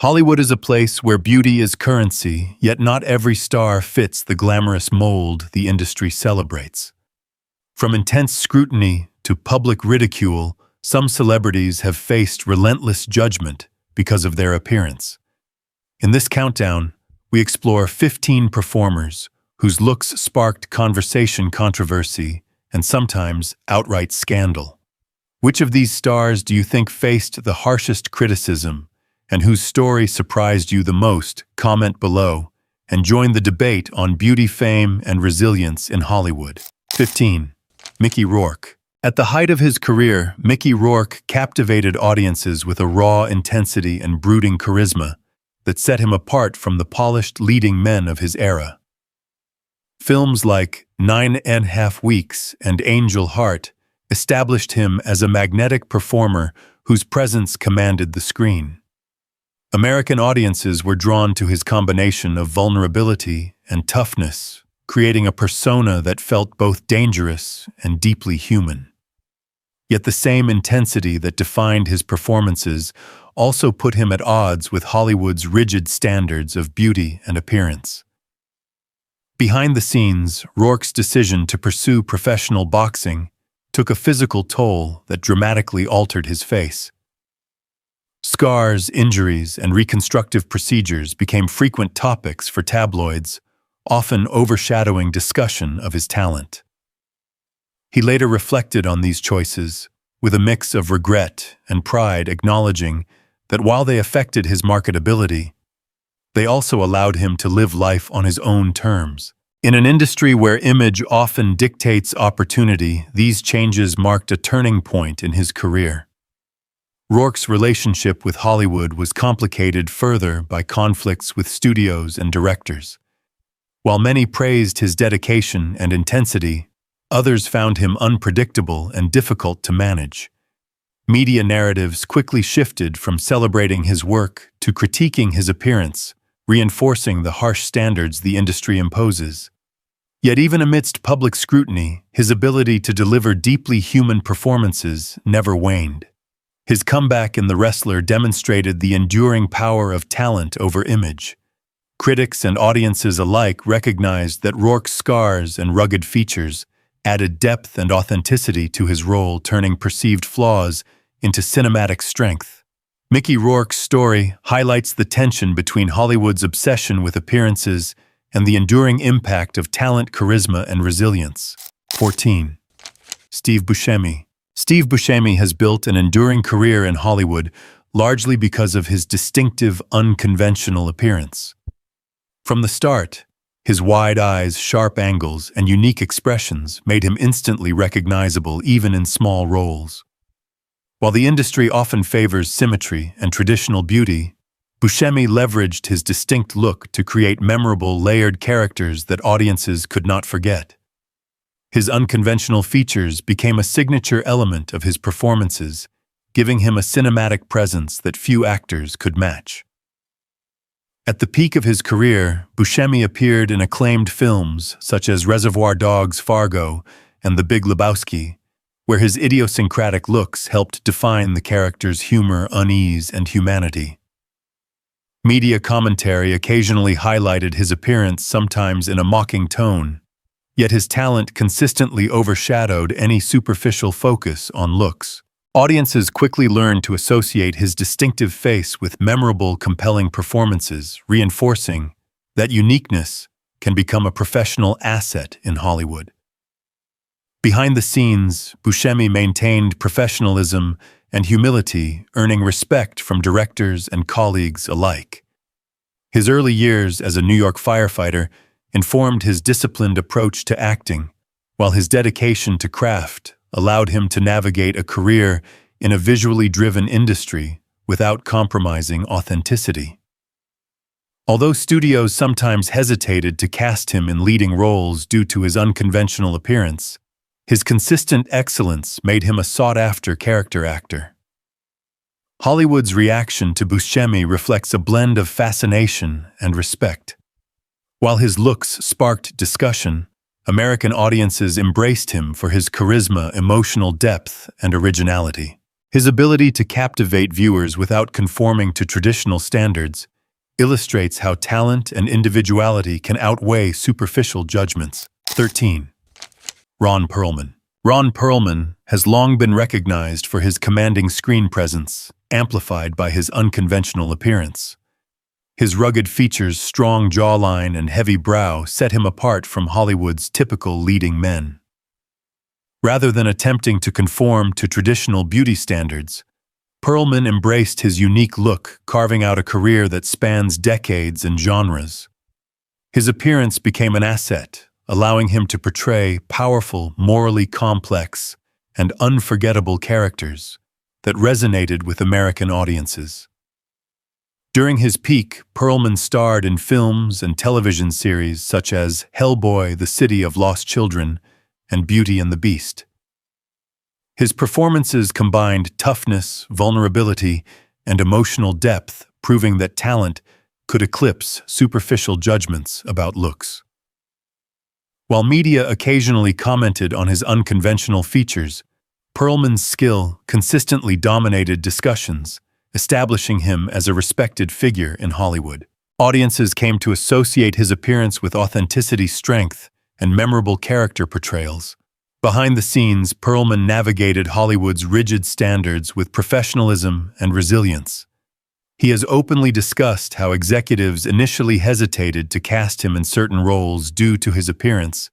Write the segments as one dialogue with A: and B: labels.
A: Hollywood is a place where beauty is currency, yet not every star fits the glamorous mold the industry celebrates. From intense scrutiny to public ridicule, some celebrities have faced relentless judgment because of their appearance. In this countdown, we explore 15 performers whose looks sparked conversation, controversy, and sometimes outright scandal. Which of these stars do you think faced the harshest criticism, and whose story surprised you the most? Comment below and join the debate on beauty, fame, and resilience in Hollywood. 15. Mickey Rourke. At the height of his career, Mickey Rourke captivated audiences with a raw intensity and brooding charisma that set him apart from the polished leading men of his era. Films like 9½ Weeks and Angel Heart established him as a magnetic performer whose presence commanded the screen. American audiences were drawn to his combination of vulnerability and toughness, creating a persona that felt both dangerous and deeply human. Yet the same intensity that defined his performances also put him at odds with Hollywood's rigid standards of beauty and appearance. Behind the scenes, Rourke's decision to pursue professional boxing took a physical toll that dramatically altered his face. Scars, injuries, and reconstructive procedures became frequent topics for tabloids, often overshadowing discussion of his talent. He later reflected on these choices with a mix of regret and pride, acknowledging that while they affected his marketability, they also allowed him to live life on his own terms. In an industry where image often dictates opportunity, these changes marked a turning point in his career. Rourke's relationship with Hollywood was complicated further by conflicts with studios and directors. While many praised his dedication and intensity, others found him unpredictable and difficult to manage. Media narratives quickly shifted from celebrating his work to critiquing his appearance, reinforcing the harsh standards the industry imposes. Yet even amidst public scrutiny, his ability to deliver deeply human performances never waned. His comeback in The Wrestler demonstrated the enduring power of talent over image. Critics and audiences alike recognized that Rourke's scars and rugged features added depth and authenticity to his role, turning perceived flaws into cinematic strength. Mickey Rourke's story highlights the tension between Hollywood's obsession with appearances and the enduring impact of talent, charisma, and resilience. 14. Steve Buscemi. Steve Buscemi has built an enduring career in Hollywood largely because of his distinctive, unconventional appearance. From the start, his wide eyes, sharp angles, and unique expressions made him instantly recognizable even in small roles. While the industry often favors symmetry and traditional beauty, Buscemi leveraged his distinct look to create memorable, layered characters that audiences could not forget. His unconventional features became a signature element of his performances, giving him a cinematic presence that few actors could match. At the peak of his career, Buscemi appeared in acclaimed films such as Reservoir Dogs, Fargo, and The Big Lebowski, where his idiosyncratic looks helped define the character's humor, unease, and humanity. Media commentary occasionally highlighted his appearance, sometimes in a mocking tone, yet his talent consistently overshadowed any superficial focus on looks. Audiences quickly learned to associate his distinctive face with memorable, compelling performances, reinforcing that uniqueness can become a professional asset in Hollywood. Behind the scenes, Buscemi maintained professionalism and humility, earning respect from directors and colleagues alike. His early years as a New York firefighter informed his disciplined approach to acting, while his dedication to craft allowed him to navigate a career in a visually driven industry without compromising authenticity. Although studios sometimes hesitated to cast him in leading roles due to his unconventional appearance, his consistent excellence made him a sought-after character actor. Hollywood's reaction to Buscemi reflects a blend of fascination and respect. While his looks sparked discussion, American audiences embraced him for his charisma, emotional depth, and originality. His ability to captivate viewers without conforming to traditional standards illustrates how talent and individuality can outweigh superficial judgments. 13. Ron Perlman. Ron Perlman has long been recognized for his commanding screen presence, amplified by his unconventional appearance. His rugged features, strong jawline, and heavy brow set him apart from Hollywood's typical leading men. Rather than attempting to conform to traditional beauty standards, Perlman embraced his unique look, carving out a career that spans decades and genres. His appearance became an asset, allowing him to portray powerful, morally complex, and unforgettable characters that resonated with American audiences. During his peak, Perlman starred in films and television series such as Hellboy, The City of Lost Children, and Beauty and the Beast. His performances combined toughness, vulnerability, and emotional depth, proving that talent could eclipse superficial judgments about looks. While media occasionally commented on his unconventional features, Perlman's skill consistently dominated discussions, establishing him as a respected figure in Hollywood. Audiences came to associate his appearance with authenticity, strength, and memorable character portrayals. Behind the scenes, Perlman navigated Hollywood's rigid standards with professionalism and resilience. He has openly discussed how executives initially hesitated to cast him in certain roles due to his appearance,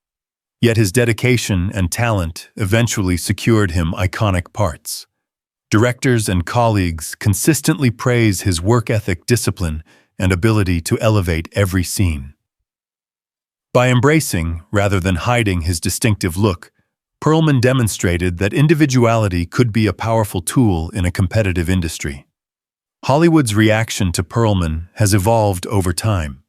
A: yet his dedication and talent eventually secured him iconic parts. Directors and colleagues consistently praise his work ethic, discipline, and ability to elevate every scene. By embracing, rather than hiding, his distinctive look, Perlman demonstrated that individuality could be a powerful tool in a competitive industry. Hollywood's reaction to Perlman has evolved over time.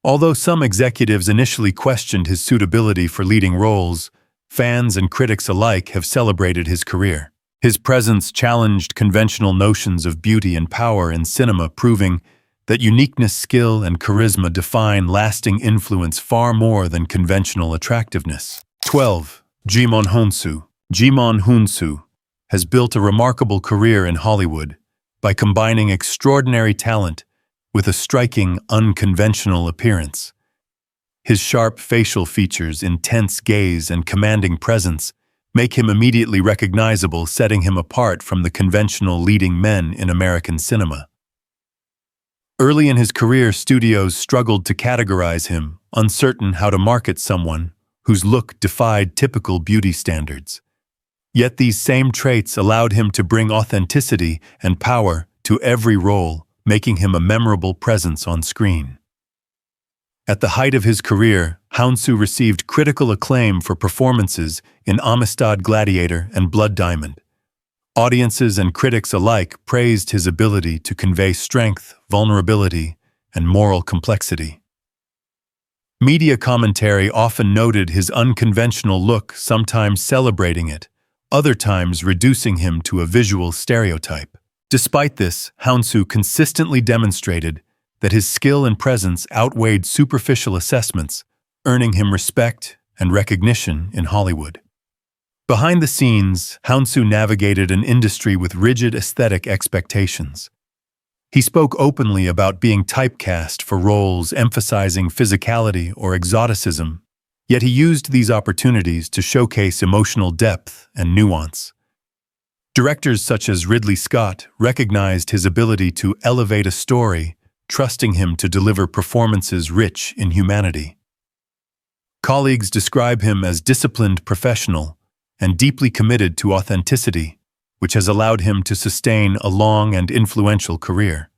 A: Although some executives initially questioned his suitability for leading roles, fans and critics alike have celebrated his career. His presence challenged conventional notions of beauty and power in cinema, proving that uniqueness, skill, and charisma define lasting influence far more than conventional attractiveness. 12. Jimon Hounsou. Jimon Hounsou has built a remarkable career in Hollywood by combining extraordinary talent with a striking, unconventional appearance. His sharp facial features, intense gaze, and commanding presence make him immediately recognizable, setting him apart from the conventional leading men in American cinema. Early in his career, studios struggled to categorize him, uncertain how to market someone whose look defied typical beauty standards. Yet these same traits allowed him to bring authenticity and power to every role, making him a memorable presence on screen. At the height of his career, Hounsou received critical acclaim for performances in Amistad Gladiator and Blood Diamond. Audiences and critics alike praised his ability to convey strength, vulnerability, and moral complexity. Media commentary often noted his unconventional look, sometimes celebrating it, other times reducing him to a visual stereotype. Despite this, Hounsou consistently demonstrated that his skill and presence outweighed superficial assessments, earning him respect and recognition in Hollywood. Behind the scenes, Hounsou navigated an industry with rigid aesthetic expectations. He spoke openly about being typecast for roles emphasizing physicality or exoticism, yet he used these opportunities to showcase emotional depth and nuance. Directors such as Ridley Scott recognized his ability to elevate a story, trusting him to deliver performances rich in humanity. Colleagues describe him as disciplined professional and deeply committed to authenticity, which has allowed him to sustain a long and influential career.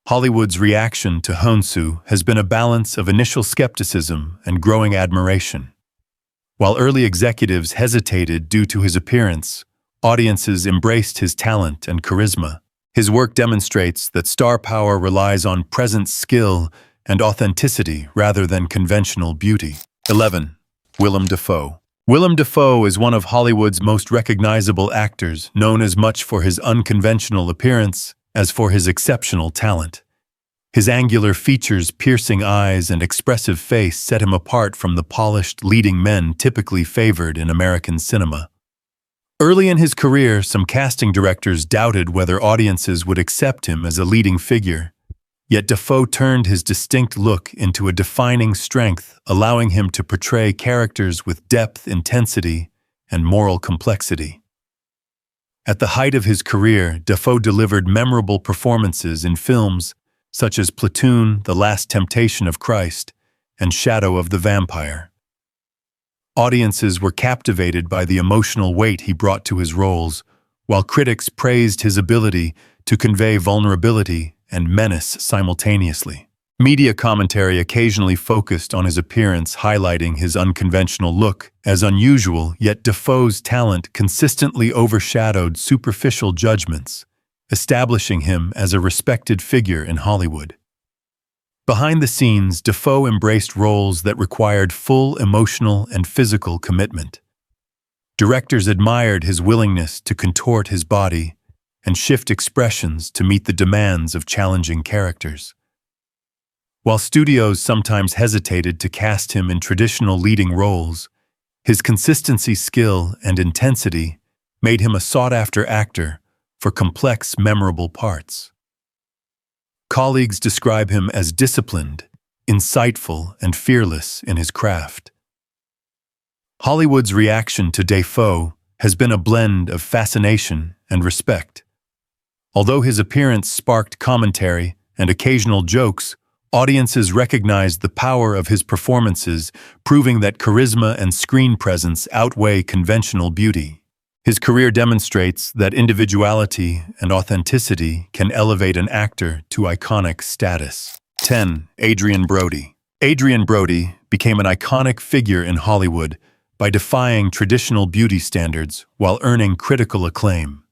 A: Hollywood's reaction to Hounsou has been a balance of initial skepticism and growing admiration. While early executives hesitated due to his appearance, audiences embraced his talent and charisma. His work demonstrates that star power relies on presence, skill, and authenticity rather than conventional beauty. 11. Willem Dafoe. Willem Dafoe is one of Hollywood's most recognizable actors, known as much for his unconventional appearance as for his exceptional talent. His angular features, piercing eyes, and expressive face set him apart from the polished leading men typically favored in American cinema. Early in his career, some casting directors doubted whether audiences would accept him as a leading figure. Yet Dafoe turned his distinct look into a defining strength, allowing him to portray characters with depth, intensity, and moral complexity. At the height of his career, Dafoe delivered memorable performances in films such as Platoon, The Last Temptation of Christ, and Shadow of the Vampire. Audiences were captivated by the emotional weight he brought to his roles, while critics praised his ability to convey vulnerability and menace simultaneously. Media commentary occasionally focused on his appearance, highlighting his unconventional look as unusual, yet Dafoe's talent consistently overshadowed superficial judgments, establishing him as a respected figure in Hollywood. Behind the scenes, Dafoe embraced roles that required full emotional and physical commitment. Directors admired his willingness to contort his body and shift expressions to meet the demands of challenging characters. While studios sometimes hesitated to cast him in traditional leading roles, his consistency, skill, and intensity made him a sought-after actor for complex, memorable parts. Colleagues describe him as disciplined, insightful, and fearless in his craft. Hollywood's reaction to Dafoe has been a blend of fascination and respect. Although his appearance sparked commentary and occasional jokes, audiences recognized the power of his performances, proving that charisma and screen presence outweigh conventional beauty. His career demonstrates that individuality and authenticity can elevate an actor to iconic status. 10. Adrien Brody. Adrien Brody became an iconic figure in Hollywood by defying traditional beauty standards while earning critical acclaim.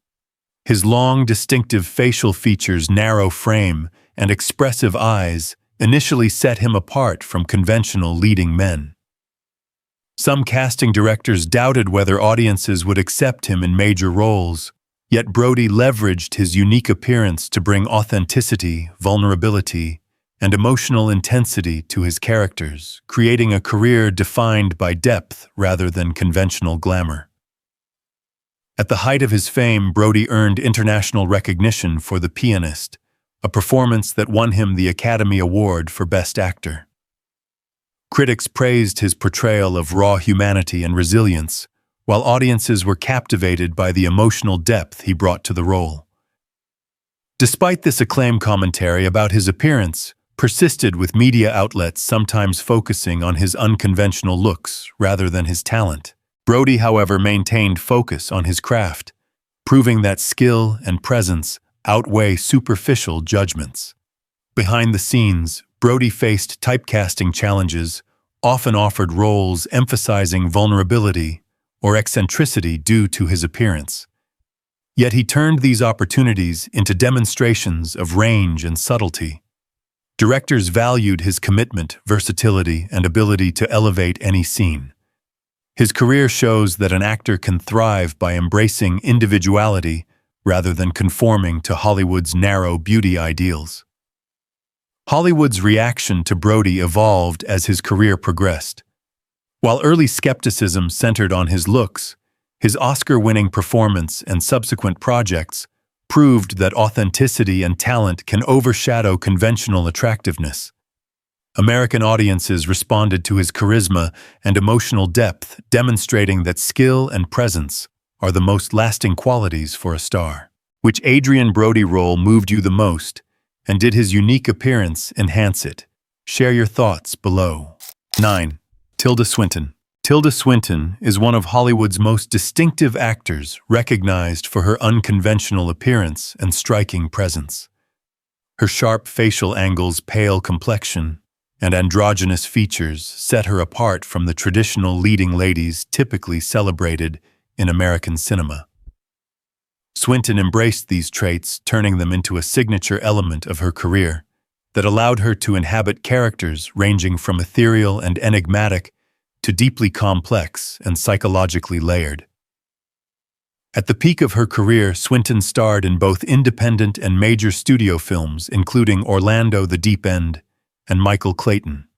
A: His long, distinctive facial features, narrow frame, and expressive eyes initially set him apart from conventional leading men. Some casting directors doubted whether audiences would accept him in major roles, yet Brody leveraged his unique appearance to bring authenticity, vulnerability, and emotional intensity to his characters, creating a career defined by depth rather than conventional glamour. At the height of his fame, Brody earned international recognition for The Pianist, a performance that won him the Academy Award for Best Actor. Critics praised his portrayal of raw humanity and resilience, while audiences were captivated by the emotional depth he brought to the role. Despite this acclaim, commentary about his appearance persisted, with media outlets sometimes focusing on his unconventional looks rather than his talent. Brody, however, maintained focus on his craft, proving that skill and presence outweigh superficial judgments. Behind the scenes, Brody faced typecasting challenges, often offered roles emphasizing vulnerability or eccentricity due to his appearance. Yet he turned these opportunities into demonstrations of range and subtlety. Directors valued his commitment, versatility, and ability to elevate any scene. His career shows that an actor can thrive by embracing individuality rather than conforming to Hollywood's narrow beauty ideals. Hollywood's reaction to Brody evolved as his career progressed. While early skepticism centered on his looks, his Oscar-winning performance and subsequent projects proved that authenticity and talent can overshadow conventional attractiveness. American audiences responded to his charisma and emotional depth, demonstrating that skill and presence are the most lasting qualities for a star. Which Adrien Brody role moved you the most, and did his unique appearance enhance it? Share your thoughts below. 9. Tilda Swinton. Tilda Swinton is one of Hollywood's most distinctive actors, recognized for her unconventional appearance and striking presence. Her sharp facial angles, pale complexion, and androgynous features set her apart from the traditional leading ladies typically celebrated in American cinema. Swinton embraced these traits, turning them into a signature element of her career that allowed her to inhabit characters ranging from ethereal and enigmatic to deeply complex and psychologically layered. At the peak of her career, Swinton starred in both independent and major studio films, including Orlando: The Deep End and Michael Clayton.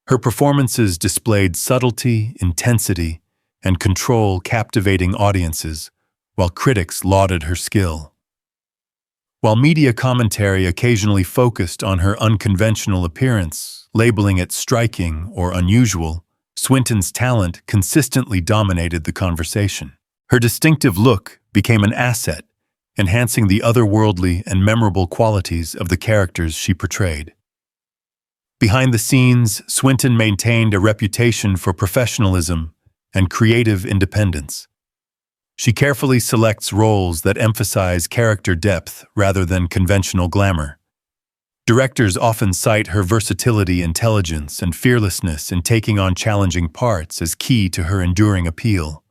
A: Her performances displayed subtlety, intensity, and control captivating audiences, while critics lauded her skill. While media commentary occasionally focused on her unconventional appearance, labeling it striking or unusual, Swinton's talent consistently dominated the conversation. Her distinctive look became an asset, enhancing the otherworldly and memorable qualities of the characters she portrayed. Behind the scenes, Swinton maintained a reputation for professionalism and creative independence. She carefully selects roles that emphasize character depth rather than conventional glamour. Directors often cite her versatility, intelligence, and fearlessness in taking on challenging parts as key to her enduring appeal.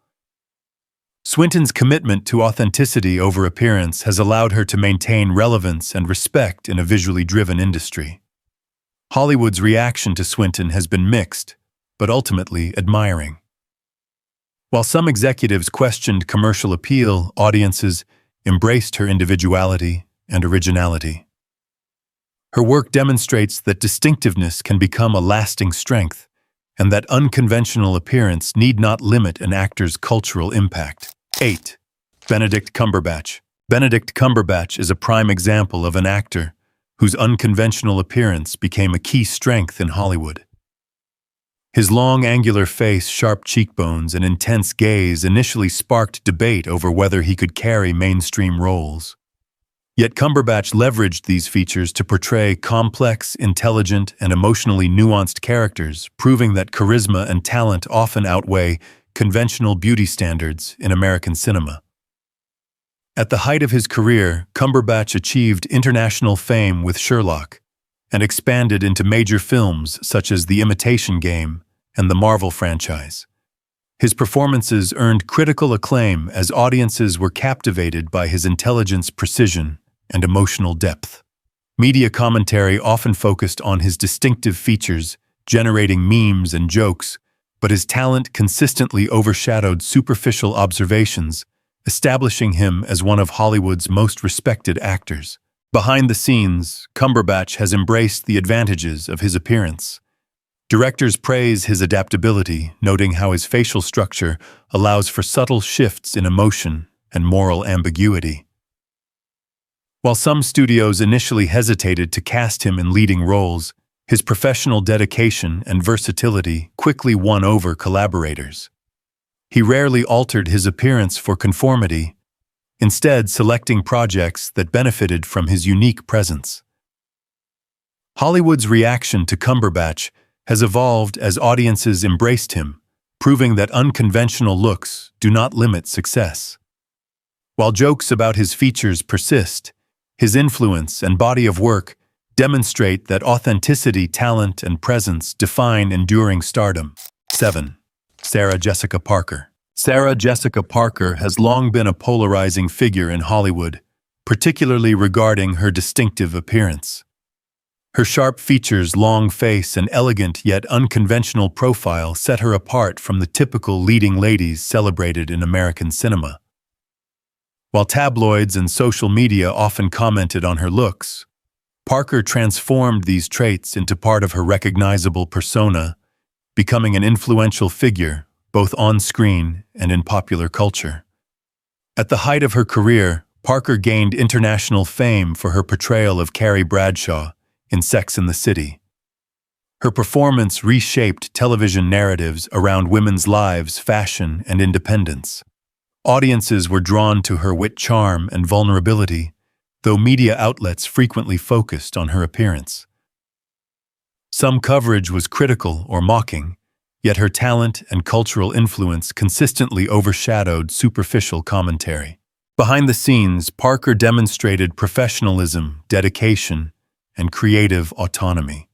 A: Swinton's commitment to authenticity over appearance has allowed her to maintain relevance and respect in a visually driven industry. Hollywood's reaction to Swinton has been mixed, but ultimately admiring. While some executives questioned commercial appeal, audiences embraced her individuality and originality. Her work demonstrates that distinctiveness can become a lasting strength, and that unconventional appearance need not limit an actor's cultural impact. 8. Benedict Cumberbatch. Benedict Cumberbatch is a prime example of an actor whose unconventional appearance became a key strength in Hollywood. His long, angular face, sharp cheekbones, and intense gaze initially sparked debate over whether he could carry mainstream roles. Yet Cumberbatch leveraged these features to portray complex, intelligent, and emotionally nuanced characters, proving that charisma and talent often outweigh conventional beauty standards in American cinema. At the height of his career, Cumberbatch achieved international fame with Sherlock and expanded into major films such as The Imitation Game and the Marvel franchise. His performances earned critical acclaim as audiences were captivated by his intelligence, precision, and emotional depth. Media commentary often focused on his distinctive features, generating memes and jokes, but his talent consistently overshadowed superficial observations, establishing him as one of Hollywood's most respected actors. Behind the scenes, Cumberbatch has embraced the advantages of his appearance. Directors praise his adaptability, noting how his facial structure allows for subtle shifts in emotion and moral ambiguity. While some studios initially hesitated to cast him in leading roles, his professional dedication and versatility quickly won over collaborators. He rarely altered his appearance for conformity, instead selecting projects that benefited from his unique presence. Hollywood's reaction to Cumberbatch has evolved as audiences embraced him, proving that unconventional looks do not limit success. While jokes about his features persist, his influence and body of work demonstrate that authenticity, talent, and presence define enduring stardom. 7. Sarah Jessica Parker. Sarah Jessica Parker has long been a polarizing figure in Hollywood, particularly regarding her distinctive appearance. Her sharp features, long face, and elegant yet unconventional profile set her apart from the typical leading ladies celebrated in American cinema. While tabloids and social media often commented on her looks, Parker transformed these traits into part of her recognizable persona, becoming an influential figure both on screen and in popular culture. At the height of her career, Parker gained international fame for her portrayal of Carrie Bradshaw in Sex and the City. Her performance reshaped television narratives around women's lives, fashion, and independence. Audiences were drawn to her wit, charm, and vulnerability, though media outlets frequently focused on her appearance. Some coverage was critical or mocking, yet her talent and cultural influence consistently overshadowed superficial commentary. Behind the scenes, Parker demonstrated professionalism, dedication, and creative autonomy.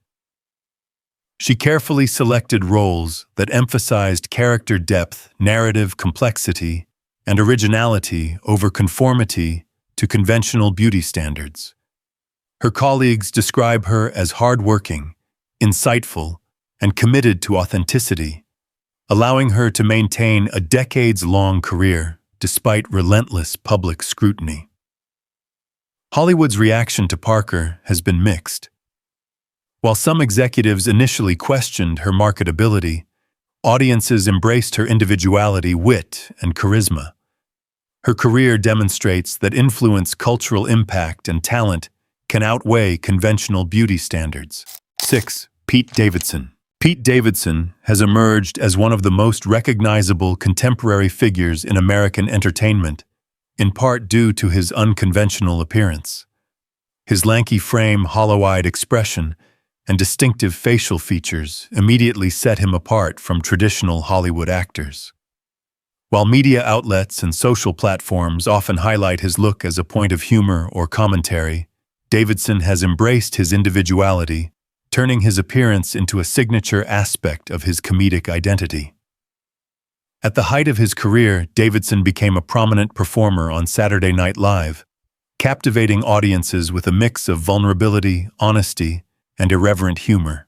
A: She carefully selected roles that emphasized character depth, narrative complexity, and originality over conformity to conventional beauty standards. Her colleagues describe her as hardworking, insightful, and committed to authenticity, allowing her to maintain a decades-long career despite relentless public scrutiny. Hollywood's reaction to Parker has been mixed. While some executives initially questioned her marketability, Audiences embraced her individuality, wit, and charisma. Her career demonstrates that influence, cultural impact, and talent can outweigh conventional beauty standards. 6. Pete Davidson. Pete Davidson has emerged as one of the most recognizable contemporary figures in American entertainment, in part due to his unconventional appearance. His lanky frame, hollow-eyed expression, and distinctive facial features immediately set him apart from traditional Hollywood actors. While media outlets and social platforms often highlight his look as a point of humor or commentary, Davidson has embraced his individuality, turning his appearance into a signature aspect of his comedic identity. At the height of his career, Davidson became a prominent performer on Saturday Night Live, captivating audiences with a mix of vulnerability, honesty, and irreverent humor.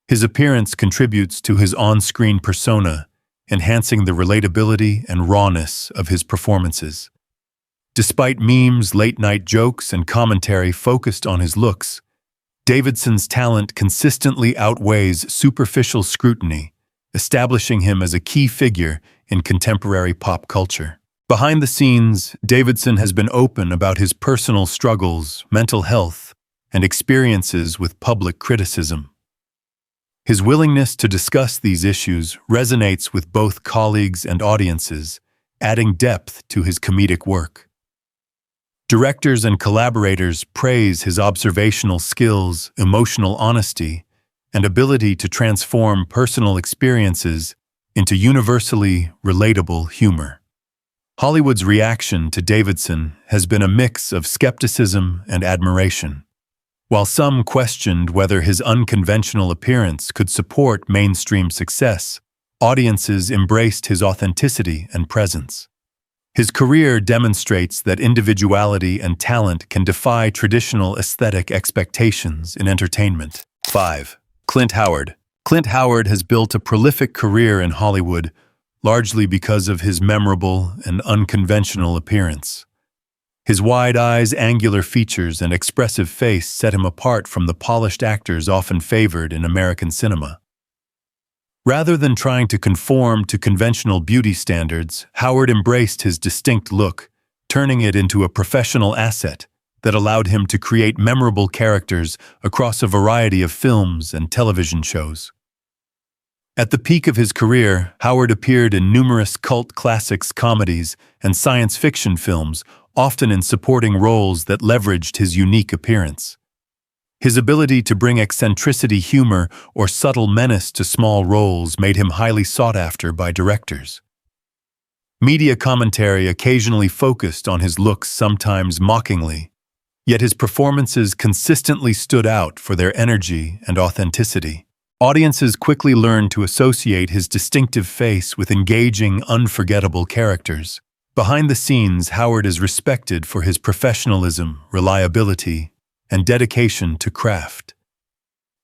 A: His appearance contributes to his on-screen persona, enhancing the relatability and rawness of his performances. Despite memes, late-night jokes, and commentary focused on his looks, Davidson's talent consistently outweighs superficial scrutiny, establishing him as a key figure in contemporary pop culture. Behind the scenes, Davidson has been open about his personal struggles, mental health, and experiences with public criticism. His willingness to discuss these issues resonates with both colleagues and audiences, adding depth to his comedic work. Directors and collaborators praise his observational skills, emotional honesty, and ability to transform personal experiences into universally relatable humor. Hollywood's reaction to Davidson has been a mix of skepticism and admiration. While some questioned whether his unconventional appearance could support mainstream success, audiences embraced his authenticity and presence. His career demonstrates that individuality and talent can defy traditional aesthetic expectations in entertainment. 5. Clint Howard. Clint Howard has built a prolific career in Hollywood, largely because of his memorable and unconventional appearance. His wide eyes, angular features, and expressive face set him apart from the polished actors often favored in American cinema. Rather than trying to conform to conventional beauty standards, Howard embraced his distinct look, turning it into a professional asset that allowed him to create memorable characters across a variety of films and television shows. At the peak of his career, Howard appeared in numerous cult classics, comedies, and science fiction films, often in supporting roles that leveraged his unique appearance. His ability to bring eccentricity, humor, or subtle menace to small roles made him highly sought after by directors. Media commentary occasionally focused on his looks, sometimes mockingly, yet his performances consistently stood out for their energy and authenticity. Audiences quickly learned to associate his distinctive face with engaging, unforgettable characters. Behind the scenes, Howard is respected for his professionalism, reliability, and dedication to craft.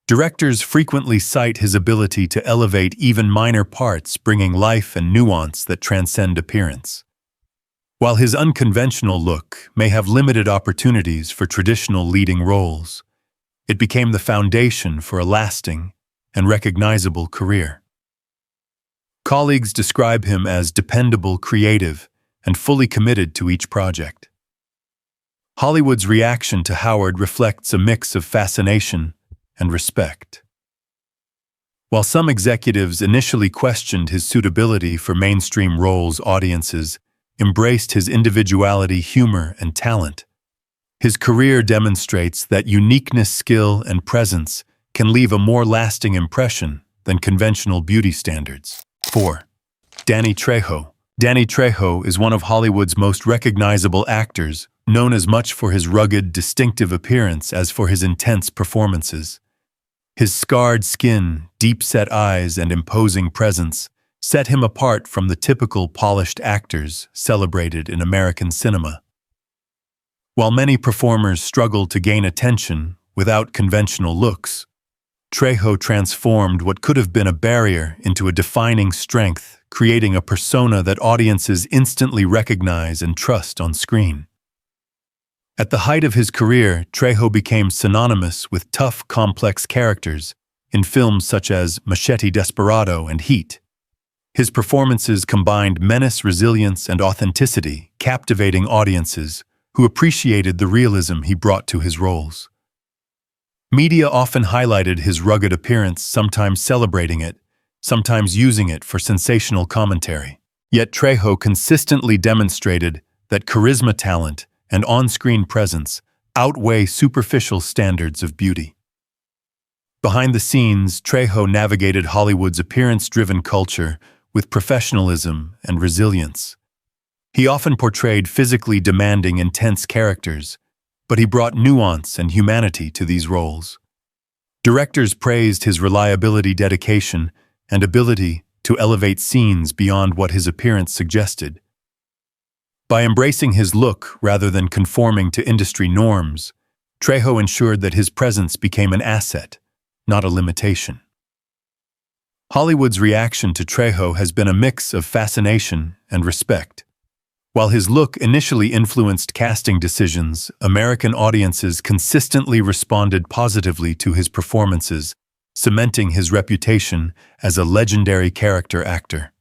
A: Directors frequently cite his ability to elevate even minor parts, bringing life and nuance that transcend appearance. While his unconventional look may have limited opportunities for traditional leading roles, it became the foundation for a lasting and recognizable career. Colleagues describe him as dependable, creative, and fully committed to each project. Hollywood's reaction to Howard reflects a mix of fascination and respect. While some executives initially questioned his suitability for mainstream roles, audiences embraced his individuality, humor, and talent. His career demonstrates that uniqueness, skill, and presence can leave a more lasting impression than conventional beauty standards. 4. Danny Trejo. Danny Trejo is one of Hollywood's most recognizable actors, known as much for his rugged, distinctive appearance as for his intense performances. His scarred skin, deep-set eyes, and imposing presence set him apart from the typical polished actors celebrated in American cinema. While many performers struggle to gain attention without conventional looks, Trejo transformed what could have been a barrier into a defining strength, creating a persona that audiences instantly recognize and trust on screen. At the height of his career, Trejo became synonymous with tough, complex characters in films such as Machete Desperado and Heat, His performances combined menace, resilience, and authenticity, captivating audiences who appreciated the realism he brought to his roles. Media often highlighted his rugged appearance, sometimes celebrating it, sometimes using it for sensational commentary. Yet Trejo consistently demonstrated that charisma, talent, and on-screen presence outweigh superficial standards of beauty. Behind the scenes, Trejo navigated Hollywood's appearance-driven culture with professionalism and resilience. He often portrayed physically demanding, intense characters, but he brought nuance and humanity to these roles. Directors praised his reliability, dedication, and ability to elevate scenes beyond what his appearance suggested. By embracing his look rather than conforming to industry norms, Trejo ensured that his presence became an asset, not a limitation. Hollywood's reaction to Trejo has been a mix of fascination and respect. While his look initially influenced casting decisions, American audiences consistently responded positively to his performances, cementing his reputation as a legendary character actor.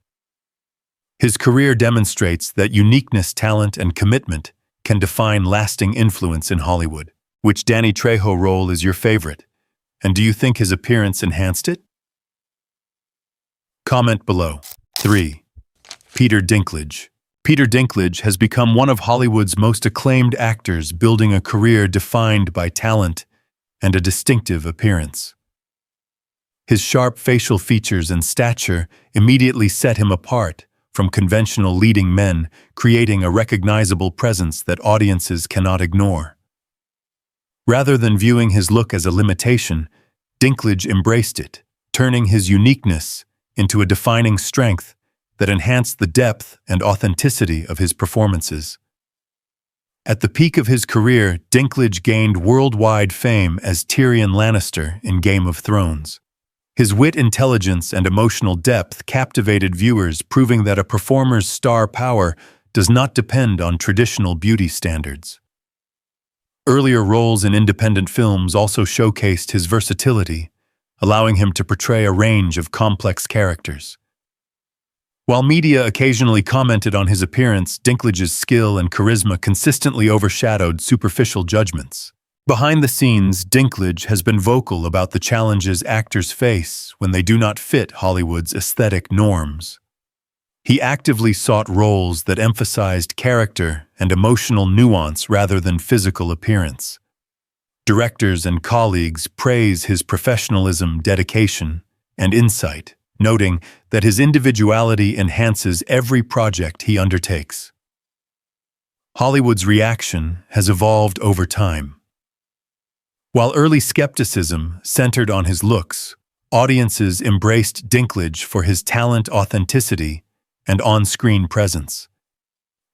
A: His career demonstrates that uniqueness, talent, and commitment can define lasting influence in Hollywood. Which Danny Trejo role is your favorite? And do you think his appearance enhanced it? Comment below. 3. Peter Dinklage. Peter Dinklage has become one of Hollywood's most acclaimed actors, building a career defined by talent and a distinctive appearance. His sharp facial features and stature immediately set him apart from conventional leading men, creating a recognizable presence that audiences cannot ignore. Rather than viewing his look as a limitation, Dinklage embraced it, turning his uniqueness into a defining strength that enhanced the depth and authenticity of his performances. At the peak of his career, Dinklage gained worldwide fame as Tyrion Lannister in Game of Thrones. His wit, intelligence, and emotional depth captivated viewers, proving that a performer's star power does not depend on traditional beauty standards. Earlier roles in independent films also showcased his versatility, allowing him to portray a range of complex characters. While media occasionally commented on his appearance, Dinklage's skill and charisma consistently overshadowed superficial judgments. Behind the scenes, Dinklage has been vocal about the challenges actors face when they do not fit Hollywood's aesthetic norms. He actively sought roles that emphasized character and emotional nuance rather than physical appearance. Directors and colleagues praise his professionalism, dedication, and insight, noting that his individuality enhances every project he undertakes. Hollywood's reaction has evolved over time. While early skepticism centered on his looks, audiences embraced Dinklage for his talent, authenticity, and on-screen presence.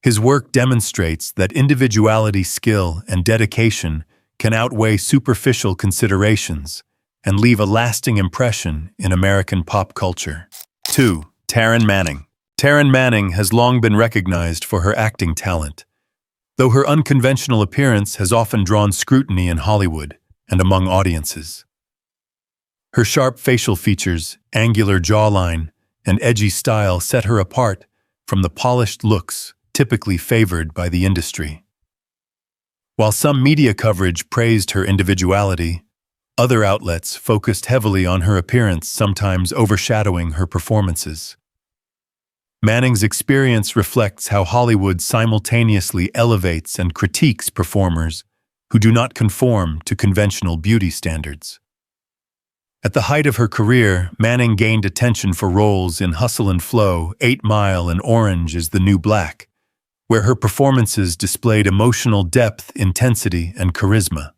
A: His work demonstrates that individuality, skill, and dedication can outweigh superficial considerations and leave a lasting impression in American pop culture. 2. Taryn Manning. Taryn Manning has long been recognized for her acting talent, though her unconventional appearance has often drawn scrutiny in Hollywood and among audiences. Her sharp facial features, angular jawline, and edgy style set her apart from the polished looks typically favored by the industry. While some media coverage praised her individuality, other outlets focused heavily on her appearance, sometimes overshadowing her performances. Manning's experience reflects how Hollywood simultaneously elevates and critiques performers who do not conform to conventional beauty standards. At the height of her career, Manning gained attention for roles in Hustle and Flow, 8 Mile, and Orange is the New Black, where her performances displayed emotional depth, intensity, and charisma.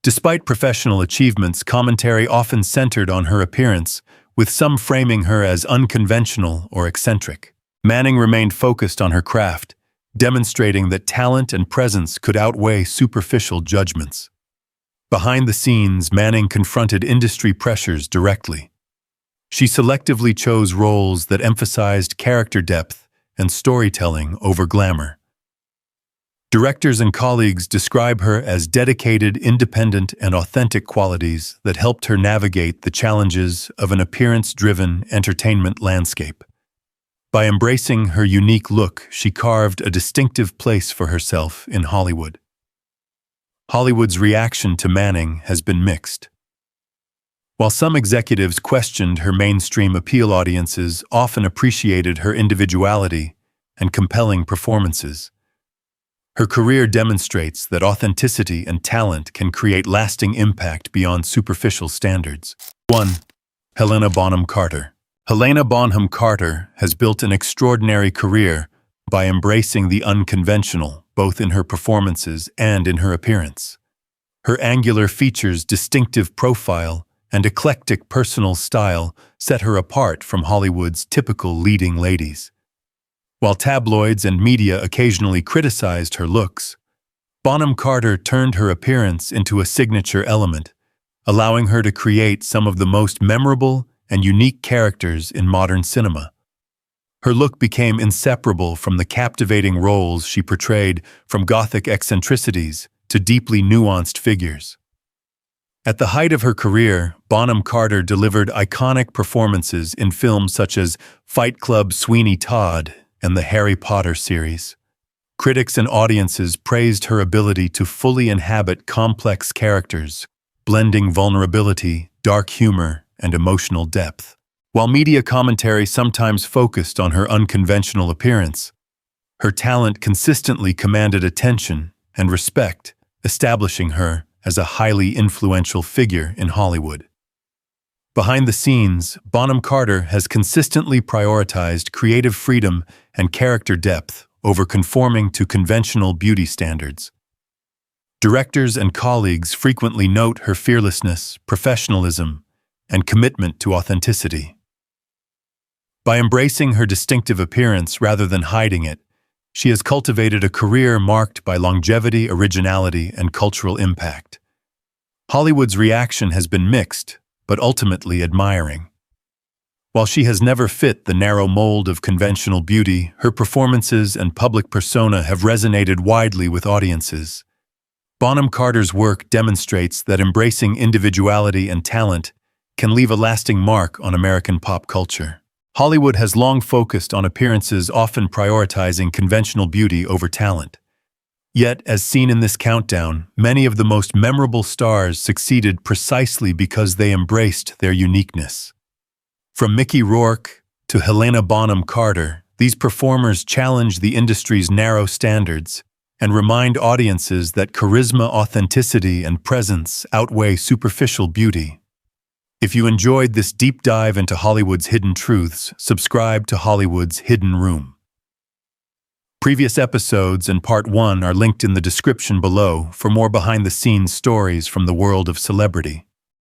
A: Despite professional achievements, commentary often centered on her appearance, with some framing her as unconventional or eccentric. Manning remained focused on her craft, demonstrating that talent and presence could outweigh superficial judgments. Behind the scenes, Manning confronted industry pressures directly. She selectively chose roles that emphasized character depth and storytelling over glamour. Directors and colleagues describe her as dedicated, independent, and authentic qualities that helped her navigate the challenges of an appearance-driven entertainment landscape. By embracing her unique look, she carved a distinctive place for herself in Hollywood. Hollywood's reaction to Manning has been mixed. While some executives questioned her mainstream appeal, audiences often appreciated her individuality and compelling performances. Her career demonstrates that authenticity and talent can create lasting impact beyond superficial standards. 1. Helena Bonham Carter. Helena Bonham Carter has built an extraordinary career by embracing the unconventional, both in her performances and in her appearance. Her angular features, distinctive profile, and eclectic personal style set her apart from Hollywood's typical leading ladies. While tabloids and media occasionally criticized her looks, Bonham Carter turned her appearance into a signature element, allowing her to create some of the most memorable and unique characters in modern cinema. Her look became inseparable from the captivating roles she portrayed, from gothic eccentricities to deeply nuanced figures. At the height of her career, Bonham Carter delivered iconic performances in films such as Fight Club, Sweeney Todd, and the Harry Potter series. Critics and audiences praised her ability to fully inhabit complex characters, blending vulnerability, dark humor, and emotional depth. While media commentary sometimes focused on her unconventional appearance, her talent consistently commanded attention and respect, establishing her as a highly influential figure in Hollywood. Behind the scenes, Bonham Carter has consistently prioritized creative freedom and character depth over conforming to conventional beauty standards. Directors and colleagues frequently note her fearlessness, professionalism, and commitment to authenticity. By embracing her distinctive appearance rather than hiding it, she has cultivated a career marked by longevity, originality, and cultural impact. Hollywood's reaction has been mixed, but ultimately admiring. While she has never fit the narrow mold of conventional beauty, her performances and public persona have resonated widely with audiences. Bonham Carter's work demonstrates that embracing individuality and talent can leave a lasting mark on American pop culture. Hollywood has long focused on appearances, often prioritizing conventional beauty over talent. Yet, as seen in this countdown, many of the most memorable stars succeeded precisely because they embraced their uniqueness. From Mickey Rourke to Helena Bonham Carter, these performers challenge the industry's narrow standards and remind audiences that charisma, authenticity, and presence outweigh superficial beauty. If you enjoyed this deep dive into Hollywood's hidden truths, subscribe to Hollywood's Hidden Room. Previous episodes and Part 1 are linked in the description below for more behind-the-scenes stories from the world of celebrity.